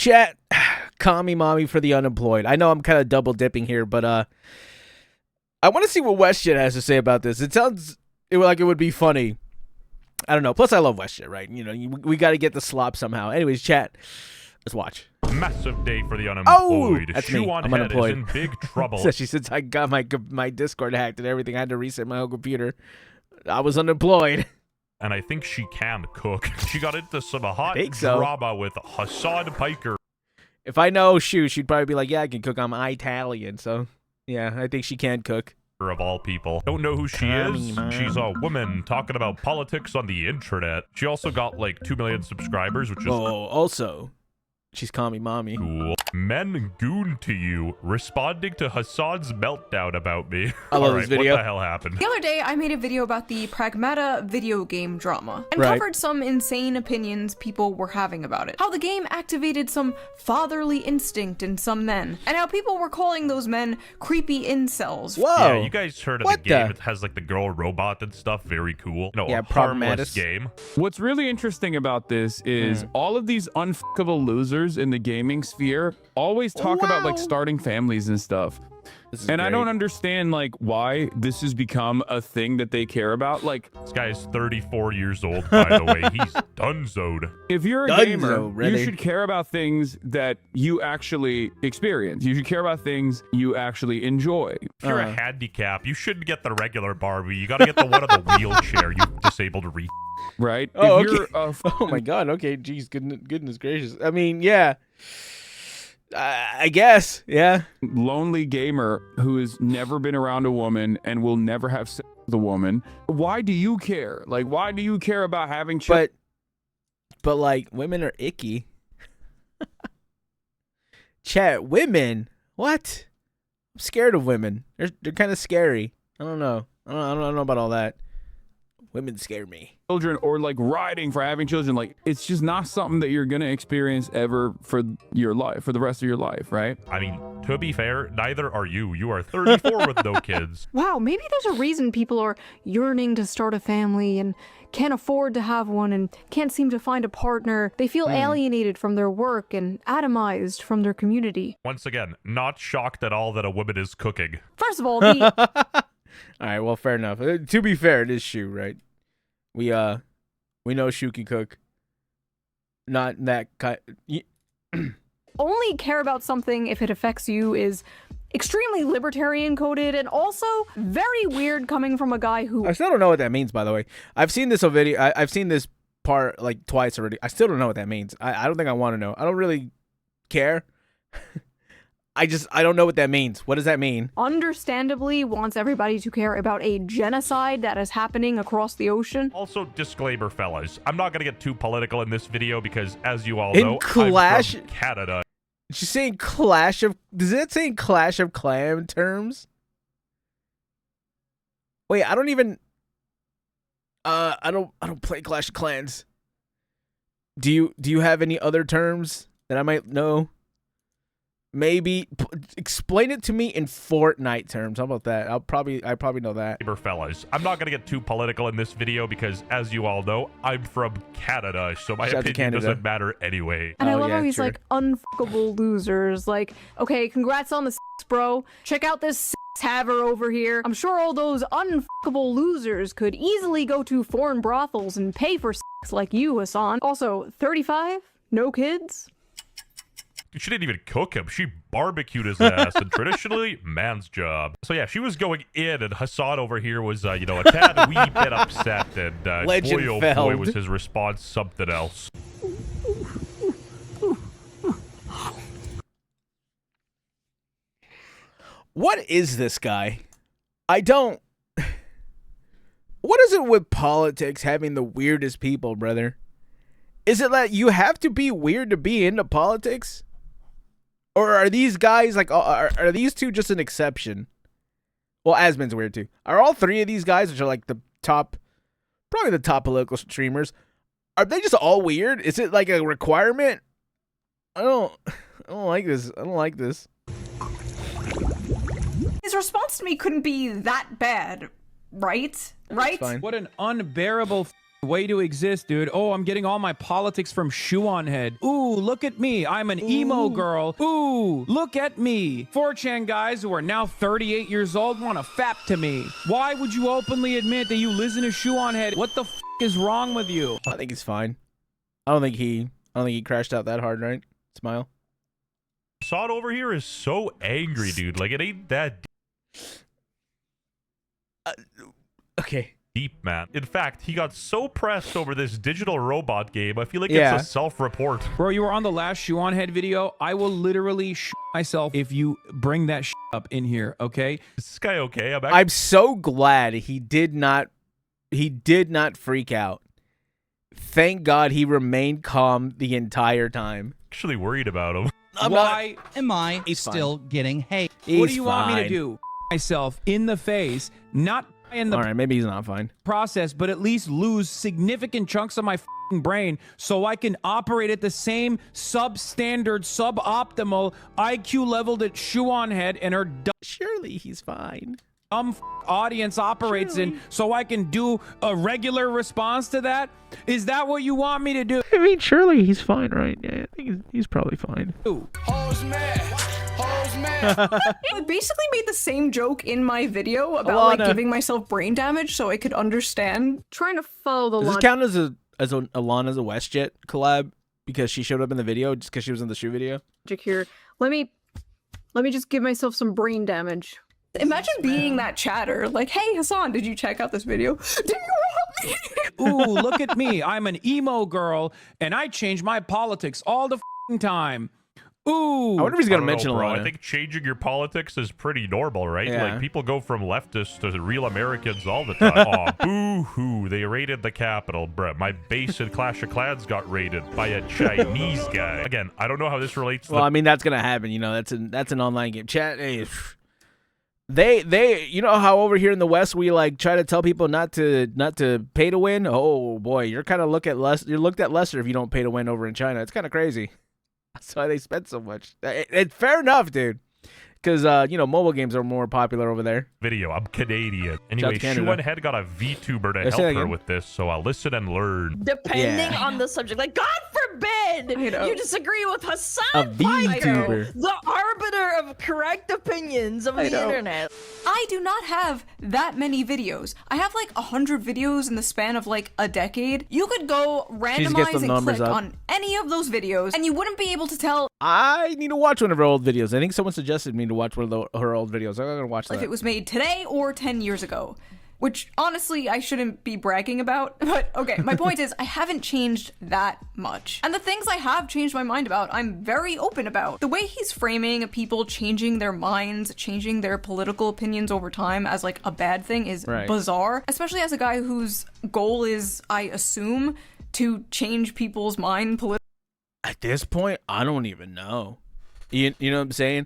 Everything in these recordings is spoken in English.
Chat, commie mommy for the unemployed. I know I'm kind of double dipping here, but I want to see what WestJett has to say about this. It sounds like it would be funny. I don't know. Plus, I love WestJett, right? You know, we got to get the slop somehow. Anyways, chat, let's watch. Massive day for the unemployed. Oh, that's me. I'm unemployed. Is in big trouble. Especially since I got my Discord hacked and everything. I had to reset my whole computer. I was unemployed. And I think she can cook. She got into some hot drama with Hasan Piker. If I know Shoe, she'd probably be like, yeah, I can cook. I'm Italian. So, yeah, I think she can cook. Of all people. Don't know who she is? She's a woman talking about politics on the internet. She also got like 2 million subscribers, which is... Oh, also... She's commie mommy. Cool. Men goon to you, responding to Hasan's meltdown about me. I love this video. What the hell happened? The other day, I made a video about the Pragmata video game drama and Right. covered some insane opinions people were having about it. How the game activated some fatherly instinct in some men, and how people were calling those men creepy incels. Whoa. Yeah, you guys heard of What the game? the? It has like the girl robot and stuff. Very cool. No, Yeah, a harmless Pragmatus. game. What's really interesting about this is all of these unfuckable losers in the gaming sphere always talk about like starting families and stuff. And I don't understand like why this has become a thing that they care about. Like, This guy is 34 years old, by the way. He's dunzoed. if you're a Dunzo, gamer, really. you should care about things that you actually experience. You should care about things you actually enjoy. If you're a handicap, you shouldn't get the regular Barbie. You gotta get the one in the wheelchair, you disabled re... Right? Oh, if okay. you're a Oh my god, okay, jeez, goodness gracious. I mean, yeah. I guess, yeah. lonely gamer who has never been around a woman and will never have sex with a woman, why do you care? Like, why do you care about having children? But like, women are icky. Chat, women? What? I'm scared of women. They're kind of scary. I don't know. I don't know about all that. Women scare me. Children, or like riding for having children, like it's just not something that you're gonna experience ever for your life, for the rest of your life, right? I mean, to be fair, neither are you. You are 34 with no kids. Wow, maybe there's a reason people are yearning to start a family and can't afford to have one and can't seem to find a partner. They feel alienated from their work and atomized from their community. Once again, not shocked at all that a woman is cooking. First of all, the All right, well, fair enough. To be fair, it is Shoe, right? We know Shoe can cook. Not that kind. only care about something if it affects you is extremely libertarian coded and also very weird coming from a guy who... I still don't know what that means, by the way. I've seen this video. I've seen this part like twice already. I still don't know what that means. I don't think I want to know. I don't really care. I don't know what that means. What does that mean? understandably wants everybody to care about a genocide that is happening across the ocean. Also, disclaimer, fellas. I'm not going to get too political in this video because, as you all In know, Clash- I'm from Canada. She's saying Clash of... Does it say Clash of Clan terms? Wait, I don't even... I don't play Clash of Clans. Do you have any other terms that I might know? Maybe explain it to me in Fortnite terms. How about that? I probably know that. Fellas, I'm not gonna get too political in this video because, as you all know, I'm from Canada, so my Shout out to opinion Canada. doesn't matter anyway. And I Oh, love yeah, how he's sure. like, unfuckable losers. Like, okay, congrats on the bro. Check out this haver over here. I'm sure all those unfuckable losers could easily go to foreign brothels and pay for sex like you, Hasan. Also, 35? No kids? She didn't even cook him. She barbecued his ass, and traditionally, man's job. So yeah, she was going in, and Hasan over here was, a tad wee bit upset, and Legend boy, oh felled. boy, was his response something else. What is this guy? I don't... What is it with politics having the weirdest people, brother? Is it that you have to be weird to be into politics? Or are these guys like... Are these two just an exception? Well, Asmon's weird too. Are all three of these guys, which are like the top... Probably the top political streamers, are they just all weird? Is it like a requirement? I don't like this. I don't like this. His response to me couldn't be that bad, right? Right? Fine. What an unbearable way to exist, dude. Oh, I'm getting all my politics from Shoe0nHead. Ooh, look at me. I'm an emo girl. Ooh, look at me. 4chan guys who are now 38 years old want to fap to me. Why would you openly admit that you listen to Shoe0nHead? What the f is wrong with you? I think he's fine. I don't think he crashed out that hard, right? Smile. Hasan over here is so angry, dude. Like, it ain't that Okay. deep, man. In fact, he got so pressed over this digital robot game, I feel like Yeah. it's a self-report. Bro, you were on the last Shoe0nHead video. I will literally myself if you bring that up in here, okay? Is this guy okay? I'm so glad he did not freak out. Thank God he remained calm the entire time. actually worried about him. Why am I He's still getting hate? what do you want me to do? Myself in the face, not in the All right, maybe he's not fine. process, but at least lose significant chunks of my brain so I can operate at the same substandard, suboptimal IQ level that Shoe0nHead and her Surely he's fine. dumb audience operates in, so I can do a regular response to that? Is that what you want me to do? I mean, surely he's fine, right? Yeah, I think he's probably fine. I basically made the same joke in my video about like giving myself brain damage so I could understand. Trying to follow the Does this logic. count as a Alana's a WestJett collab because she showed up in the video just because she was in the shoe video? Here. Let me just give myself some brain damage. Imagine being that chatter, like, hey Hasan, did you check out this video? Do you want me? Ooh, look at me. I'm an emo girl, and I change my politics all the time. Ooh. I wonder if he's gonna I don't mention know, bro. Alana. I think changing your politics is pretty normal, right? Yeah. Like, people go from leftists to real Americans all the time. Aw, boo-hoo, they raided the Capitol, bruh. My base in Clash of Clans got raided by a Chinese guy. Again, I don't know how this relates to Well, I mean, that's gonna happen. You know, that's an online game. Chat. Hey, they you know how over here in the West we like try to tell people not to pay to win. Oh boy, you're kind of looked at lesser if you don't pay to win over in China. It's kind of crazy. That's why they spend so much. It's fair enough, dude. Because you know, mobile games are more popular over there. video. I'm Canadian. Anyway, Canada. Shoe0nHead got a VTuber to Say that help her again. with this, so I'll listen and learn. Depending Yeah. on the subject. Like, God forbid I know. you disagree with A Hasan VTuber. Fido, the arbiter of correct opinions of the know. internet. I do not have that many videos. I have like 100 videos in the span of like a decade. You could go just get randomize some and numbers click up. on any of those videos and you wouldn't be able to tell I need to watch one of her old videos. I think someone suggested me to watch one of her old videos. I'm gonna watch if that. it was made today or 10 years ago. Which, honestly, I shouldn't be bragging about. But, okay, my point is, I haven't changed that much. And the things I have changed my mind about, I'm very open about. The way he's framing people changing their minds, changing their political opinions over time as, like, a bad thing is Right. bizarre. Especially as a guy whose goal is, I assume, to change people's mind politically. At this point, I don't even know. You know what I'm saying?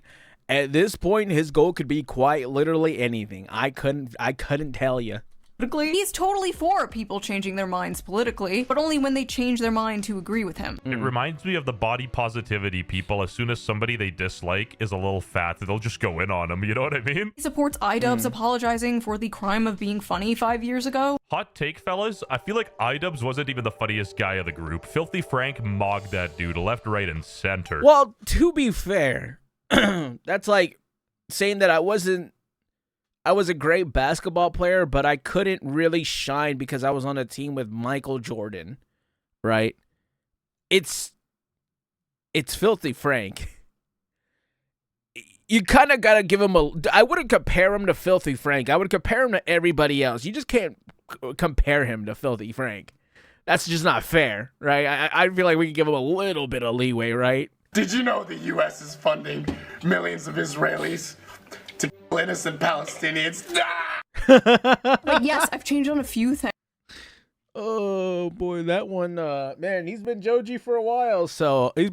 At this point, his goal could be quite literally anything. I couldn't tell you. He's totally for people changing their minds politically, but only when they change their mind to agree with him. It reminds me of the body positivity people. As soon as somebody they dislike is a little fat, they'll just go in on them. You know what I mean? He supports iDubbbz apologizing for the crime of being funny 5 years ago. Hot take, fellas. I feel like iDubbbz wasn't even the funniest guy of the group. Filthy Frank mogged that dude left, right, and center. Well, to be fair, that's like saying that I was a great basketball player, but I couldn't really shine because I was on a team with Michael Jordan, right? It's Filthy Frank. You kind of got to give him I wouldn't compare him to Filthy Frank. I would compare him to everybody else. You just can't compare him to Filthy Frank. That's just not fair, right? I feel like we can give him a little bit of leeway, right? Did you know the U.S. is funding millions of Israelis to kill innocent Palestinians? But yes, I've changed on a few things. Oh boy, that one, man, he's been Joji for a while. So that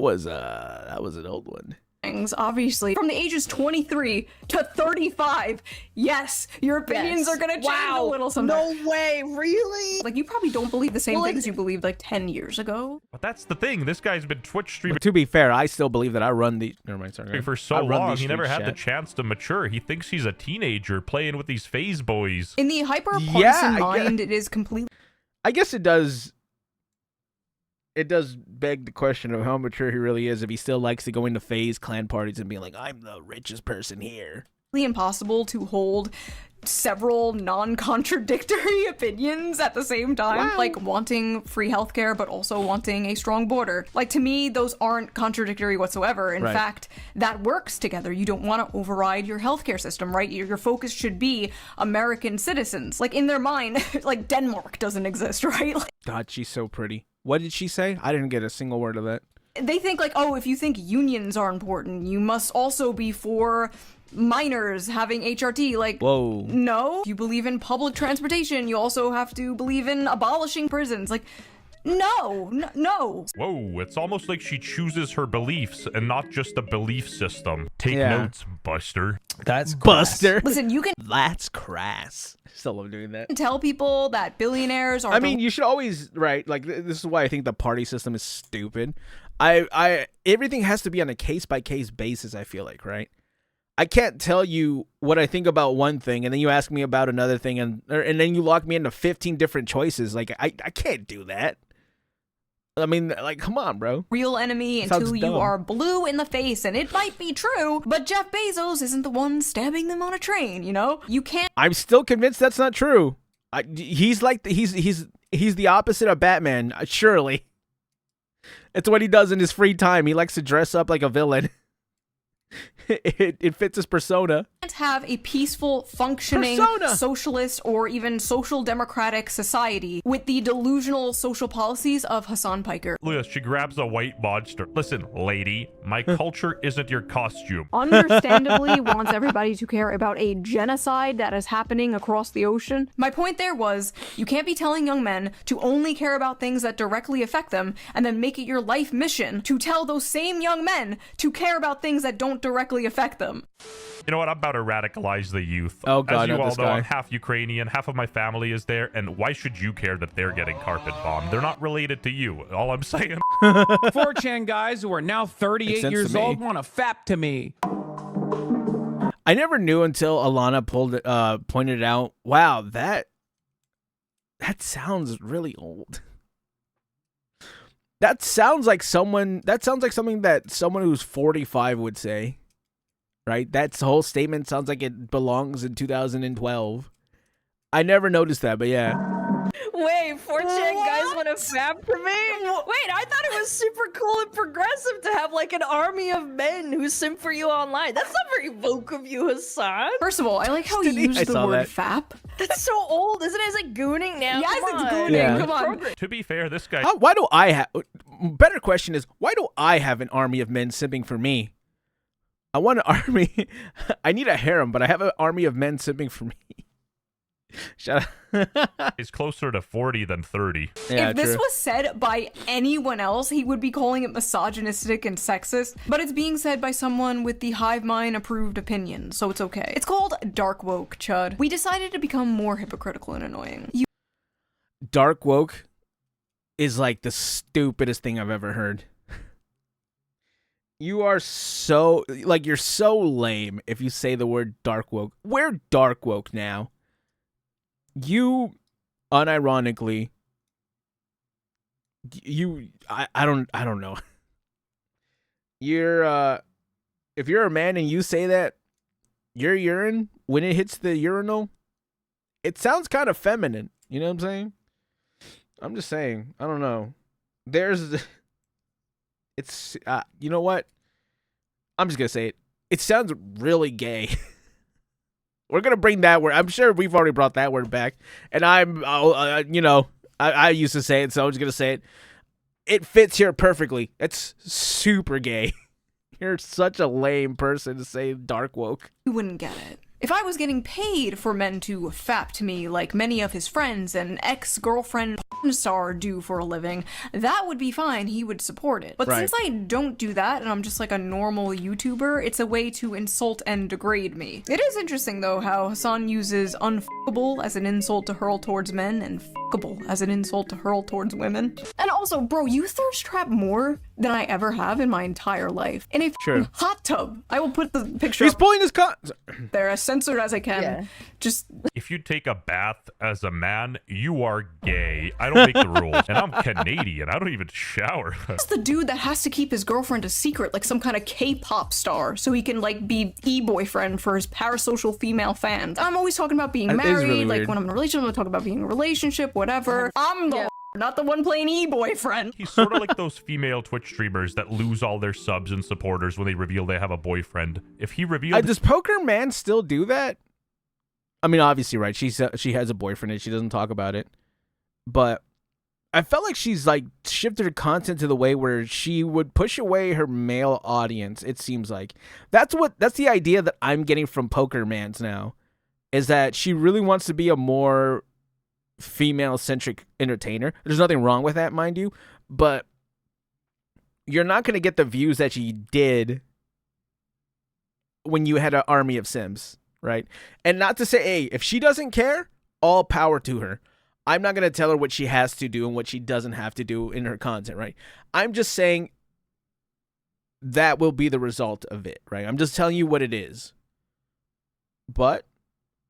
was an old one. things, obviously. From the ages 23 to 35, yes, your opinions are gonna change a little sometimes. No way, really? Like, you probably don't believe the same things you believed like 10 years ago. But that's the thing. This guy's been Twitch streaming But to be fair, I still believe that I run the. Never mind, sorry. for so long. He never had the chance to mature. He thinks he's a teenager playing with these phase boys. In the hyper-partisan mind, it is completely. I guess it does. It does beg the question of how mature he really is if he still likes to go into phase clan parties and be like, I'm the richest person here. Impossible to hold several non-contradictory opinions at the same time. Like wanting free healthcare, but also wanting a strong border. Like, to me, those aren't contradictory whatsoever. In fact, that works together. You don't want to override your healthcare system, right? Your focus should be American citizens. Like, in their mind, like, Denmark doesn't exist, right? God, she's so pretty. What did she say? I didn't get a single word of that. They think, like, oh, if you think unions are important, you must also be for minors having HRT. Like, whoa. No. If you believe in public transportation, you also have to believe in abolishing prisons. Like, no. Whoa, it's almost like she chooses her beliefs and not just a belief system. Take notes, Buster. That's Buster. Listen, you can That's crass. Still love doing that. tell people that billionaires are. I mean, you should always, right? Like, this is why I think the party system is stupid. Everything has to be on a case-by-case basis, I feel like, right? I can't tell you what I think about one thing, and then you ask me about another thing, and then you lock me into 15 different choices. Like, I can't do that. I mean, like, come on, bro. Real enemy until you are blue in the face, and it might be true, but Jeff Bezos isn't the one stabbing them on a train, you know? You can't. I'm still convinced that's not true. He's like, he's the opposite of Batman, surely. It's what he does in his free time. He likes to dress up like a villain. It fits his persona. Can't have a peaceful, functioning, socialist or even social democratic society with the delusional social policies of Hasan Piker. Look, she grabs a white monster. Listen, lady, my culture isn't your costume. Understandably wants everybody to care about a genocide that is happening across the ocean. My point there was, you can't be telling young men to only care about things that directly affect them and then make it your life mission to tell those same young men to care about things that don't directly affect them. You know what? I'm about to radicalize the youth. Oh, God, as you all know, guy. I'm half Ukrainian, half of my family is there, and why should you care that they're getting carpet bombed? They're not related to you. All I'm saying. 4chan guys who are now 38 years old want to fap to me. I never knew until Alana pointed it out. Wow, that sounds really old. That sounds like something that someone who's 45 would say. Right? That whole statement sounds like it belongs in 2012. I never noticed that, but yeah. Wait, 4chan guys want to fap for me? Wait, I thought it was super cool and progressive to have like an army of men who simp for you online. That's not very woke of you, Hasan. First of all, I like how you use the word fap. That's so old, isn't it? It's like gooning now. Yes, Come it's on. gooning. Yeah. Come on. To be fair, this guy. Why do I have... Better question is, why do I have an army of men simping for me? I want an army... I need a harem, but I have an army of men simping for me. Shut up. He's closer to 40 than 30. Yeah, If this true. was said by anyone else, he would be calling it misogynistic and sexist, but it's being said by someone with the hive mind approved opinion, so it's okay. It's called dark woke, Chud. We decided to become more hypocritical and annoying. Dark woke is like the stupidest thing I've ever heard. You are so... Like, you're so lame if you say the word dark woke. We're dark woke now. You, unironically... I don't know. You're, if you're a man and you say that, your urine, when it hits the urinal, it sounds kind of feminine. You know what I'm saying? I'm just saying. I don't know. It's, you know what? I'm just going to say it. It sounds really gay. We're going to bring that word. I'm sure we've already brought that word back. And I used to say it, so I'm just going to say it. It fits here perfectly. It's super gay. You're such a lame person to say dark woke. You wouldn't get it. If I was getting paid for men to fap to me like many of his friends and ex-girlfriend star do for a living, that would be fine. He would support it. But since I don't do that and I'm just like a normal YouTuber, it's a way to insult and degrade me. It is interesting though how Hasan uses unfuckable as an insult to hurl towards men and fuckable as an insult to hurl towards women. And also, bro, you thirst trap more than I ever have in my entire life. In a hot tub. I will put the picture He's pulling his there as censored as I can. Yeah. Just If you take a bath as a man, you are gay. I don't make the rules. And I'm Canadian. I don't even shower. it's the dude that has to keep his girlfriend a secret like some kind of K-pop star so he can like be e-boyfriend for his parasocial female fans. I'm always talking about being married, really like weird. when I'm in a relationship, I'm talking about being in a relationship, whatever. I'm the not the one playing e-boyfriend. He's sort of like those female Twitch streamers that lose all their subs and supporters when they reveal they have a boyfriend. If he revealed... Does Poker Man still do that? I mean, obviously, right? She has a boyfriend and she doesn't talk about it. But I felt like she's like shifted her content to the way where she would push away her male audience. It seems like that's the idea that I'm getting from Poker Man's now, is that she really wants to be a more female-centric entertainer. There's nothing wrong with that, mind you, but you're not going to get the views that she did when you had an army of Sims, right? And not to say, hey, if she doesn't care, all power to her. I'm not going to tell her what she has to do and what she doesn't have to do in her content, right? I'm just saying that will be the result of it, right? I'm just telling you what it is. But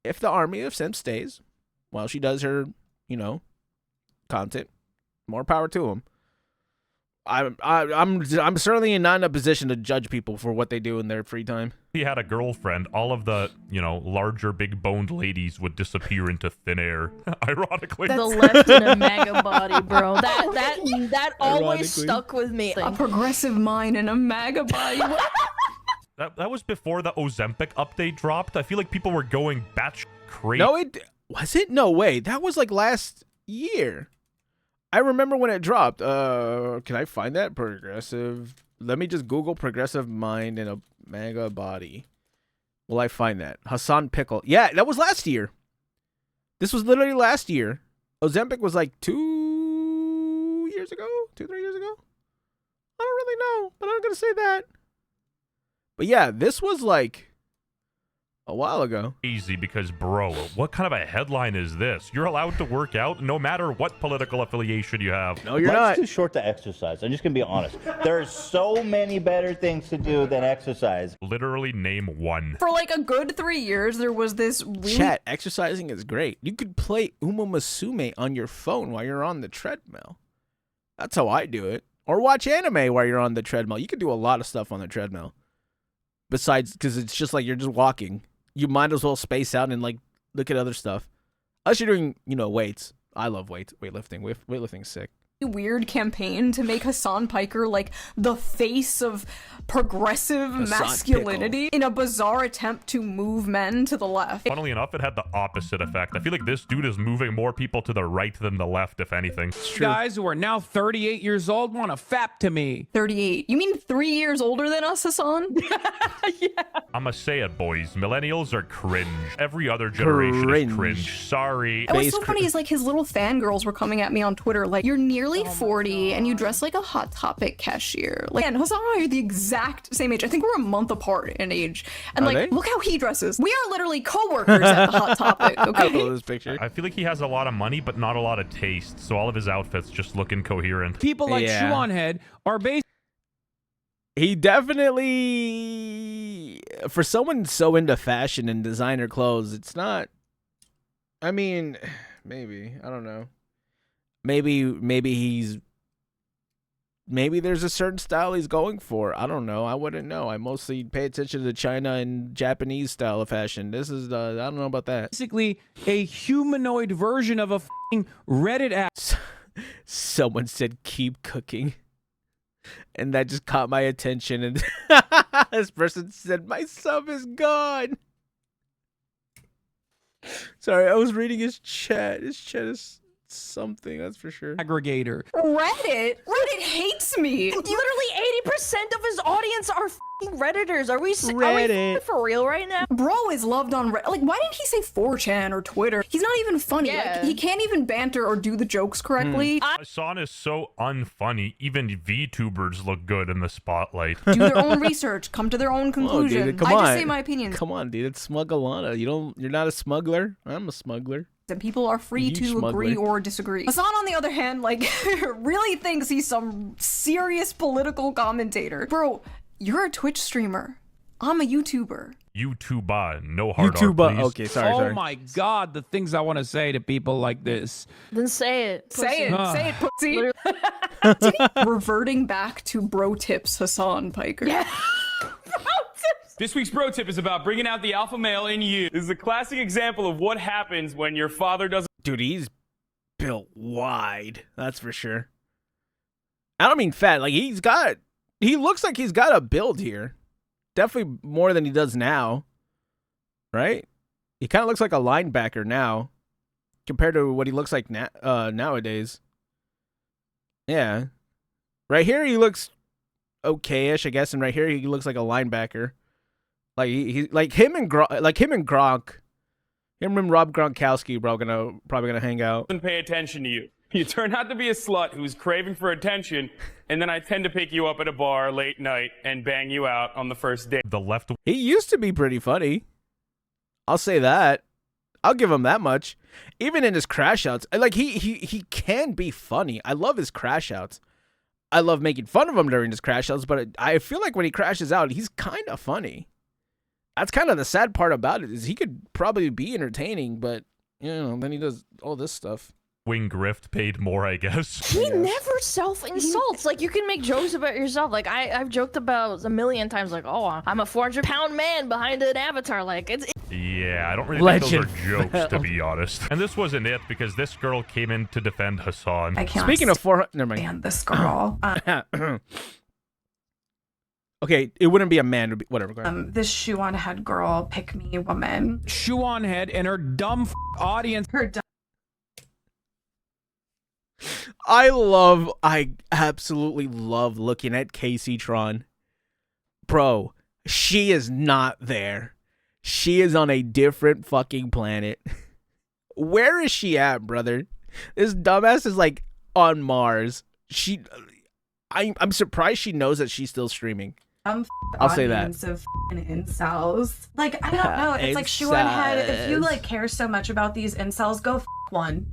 if the army of Sims stays while she does her, content, more power to them. I'm certainly not in a position to judge people for what they do in their free time. He had a girlfriend, all of the, larger, big-boned ladies would disappear into thin air. Ironically. The left in a mega body, bro. That always stuck with me. A progressive mind and a MAGA body. That was before the Ozempic update dropped. I feel like people were going batshit crazy. No, was it? No way. That was like last year. I remember when it dropped. Can I find that? Progressive. Let me just Google progressive mind in a MAGA body. Will I find that? Hasan Pickle. Yeah, that was last year. This was literally last year. Ozempic was like 2 years ago? 2-3 years ago? I don't really know, but I'm going to say that. But yeah, this was like a while ago. Easy because, bro, what kind of a headline is this? You're allowed to work out no matter what political affiliation you have. No, you're Life's not. too short to exercise. I'm just going to be honest. There's so many better things to do than exercise. Literally name one. For like a good 3 years, there was this really... Chat, exercising is great. You could play Uma Musume on your phone while you're on the treadmill. That's how I do it. Or watch anime while you're on the treadmill. You could do a lot of stuff on the treadmill. Besides, because it's just like you're just walking. You might as well space out and like look at other stuff. Unless you're doing, weights. I love weightlifting. Weightlifting's sick. Weird campaign to make Hasan Piker like the face of progressive masculinity in a bizarre attempt to move men to the left. Funnily enough, it had the opposite effect. I feel like this dude is moving more people to the right than the left, if anything. Guys who are now 38 years old want to fap to me. 38. You mean 3 years older than us, Hasan? Yeah. I'ma say it, boys. Millennials are cringe. Every other generation is cringe. Sorry. And what's so funny is like his little fangirls were coming at me on Twitter like, you're nearly 40 and you dress like a Hot Topic cashier. Like, and Hasan and I are the exact same age. I think we're a month apart in age. And look how he dresses. We are literally co-workers at the Hot Topic, okay? I love this picture. I feel like he has a lot of money, but not a lot of taste. So all of his outfits just look incoherent. People like Shoe0nHead are based. He definitely, for someone so into fashion and designer clothes, it's not, I mean, maybe, I don't know. Maybe there's a certain style he's going for. I don't know. I wouldn't know. I mostly pay attention to China and Japanese style of fashion. This is, I don't know about that. Basically a humanoid version of a f***ing Reddit app. Someone said, keep cooking. And that just caught my attention. And this person said, my sub is gone. Sorry, I was reading his chat. His chat is something, that's for sure. Aggregator. Reddit hates me. Literally 80% of his audience are fucking Redditors. Are we Reddit. for real right now? Bro is loved on Reddit. Like, why didn't he say 4chan or Twitter? He's not even funny. Yeah. Like, he can't even banter or do the jokes correctly. Hasan is so unfunny. Even VTubers look good in the spotlight. Do their own research. Come to their own conclusion. dude, come I just on. say my opinions. Come on, dude. It's Smuggalana. You're not a smuggler. I'm a smuggler. And people are free You to smuggler. agree or disagree. Hasan, on the other hand, like, really thinks he's some serious political commentator. Bro, you're a Twitch streamer. I'm a YouTuber. YouTuber, no hard R, YouTuber. please. Okay, sorry. Oh my God, the things I want to say to people like this. Then say it. Say it. Huh. Say it, pussy. Reverting back to bro tips, Hasan Piker. Yeah. This week's bro tip is about bringing out the alpha male in you. This is a classic example of what happens when your father doesn't. Dude, he's built wide. That's for sure. I don't mean fat. Like, he looks like he's got a build here. Definitely more than he does now. Right? He kind of looks like a linebacker now compared to what he looks like nowadays. Yeah. Right here, he looks okay-ish, I guess. And right here, he looks like a linebacker. Like, he like him and Gronk. Him and Rob Gronkowski probably gonna hang out. Doesn't pay attention to you. You turn out to be a slut who's craving for attention, and then I tend to pick you up at a bar late night and bang you out on the first date. The left He used to be pretty funny. I'll say that. I'll give him that much. Even in his crash outs, like he can be funny. I love his crash outs. I love making fun of him during his crash outs, but I feel like when he crashes out, he's kind of funny. That's kind of the sad part about it, is he could probably be entertaining, but then he does all this stuff. wing grift paid more, I guess. He never self-insults. Like, you can make jokes about yourself. Like, I've joked about a million times, like, oh, I'm a 400-pound man behind an avatar. Like, it's... Yeah, I don't really think those are Legend. jokes, to be honest. And this wasn't it, because this girl came in to defend Hasan. I can't Speaking of 400, never mind. stand this girl. Okay, it wouldn't be a man. It would be, whatever. Go ahead. This Shoe0nHead girl, pick me woman. Shoe0nHead and her dumb audience. Her dumb I absolutely love looking at Casey Tron. Bro, she is not there. She is on a different fucking planet. Where is she at, brother? This dumbass is like on Mars. I'm surprised she knows that she's still streaming. I'll say that. audience of incels. Like, I don't know. It's like Shoe0nHead. If you like care so much about these incels, go one.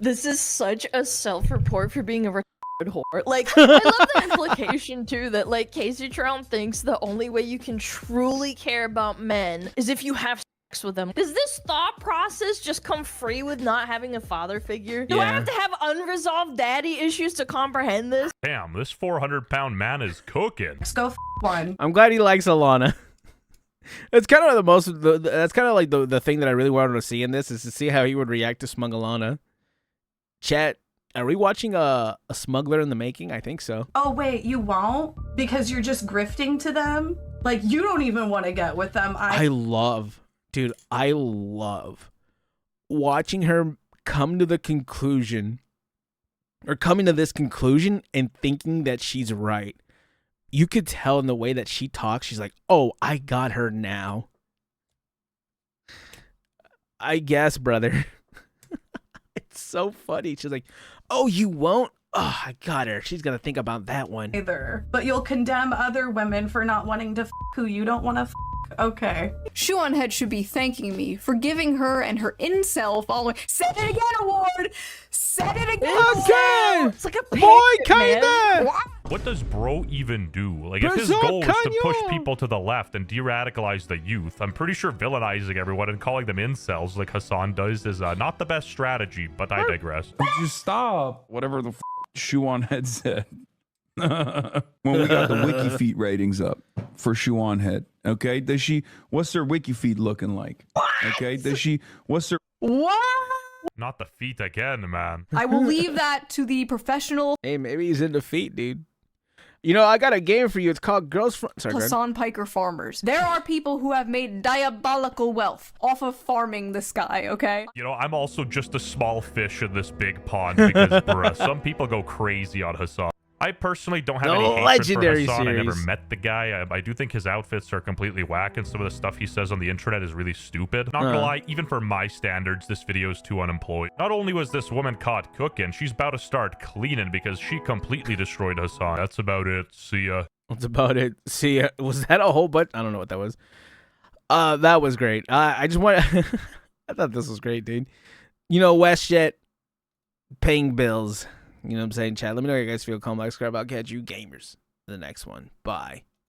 This is such a self-report for being a retarded whore. Like, I love the implication, too, that, like, Casey Tron thinks the only way you can truly care about men is if you have sex with them. Does this thought process just come free with not having a father figure? Do I Yeah. have to have unresolved daddy issues to comprehend this? Damn, this 400-pound man is cooking. Just go one. I'm glad he likes Alana. It's kind of that's kind of like the thing that I really wanted to see in this, is to see how he would react to Smug Alana. Chat, are we watching a smuggler in the making? I think so. Oh, wait, you won't? Because you're just grifting to them? Like, you don't even want to get with them. I love watching her come to the conclusion, or coming to this conclusion and thinking that she's right. You could tell in the way that she talks, she's like, oh, I got her now. I guess, brother. It's so funny. She's like, oh, you won't? Oh, I got her. She's going to think about that one. either. But you'll condemn other women for not wanting to who you don't want to Okay. Shoe0nHead should be thanking me for giving her and her incel following. Said it again, Award! Said it again! Okay! It's like a Boy, parrot, man. kinda! What does bro even do? Like, if his Berserk goal is to push Canyon! people to the left and de-radicalize the youth, I'm pretty sure villainizing everyone and calling them incels like Hasan does is not the best strategy, but I digress. Would you stop? Whatever the Shoe0nHead said. When we got the wiki feed ratings up for Shoe0nHead, okay? What's their wiki feed looking like? Okay? What's their What? Not the feet again, man. I will leave that to the professional. Hey, maybe he's in defeat, dude. You know, I got a game for you. It's called Girls from... Sorry, Hasan Piker farmers. There are people who have made diabolical wealth off of farming this guy, okay? You know, I'm also just a small fish in this big pond because, bruh, some people go crazy on Hasan. I personally don't have any hatred Legendary for Hasan. I never series. met the guy. I do think his outfits are completely whack, and some of the stuff he says on the internet is really stupid. Not gonna lie, even for my standards, this video is too unemployed. Not only was this woman caught cooking, she's about to start cleaning because she completely destroyed Hasan. That's about it. See ya. That's about it. See ya. Was that a whole bunch? I don't know what that was. That was great. I just want I thought this was great, dude. You know, WestJett paying bills. You know what I'm saying, Chad? Let me know how you guys feel. Comment, like, subscribe. I'll catch you gamers in the next one. Bye.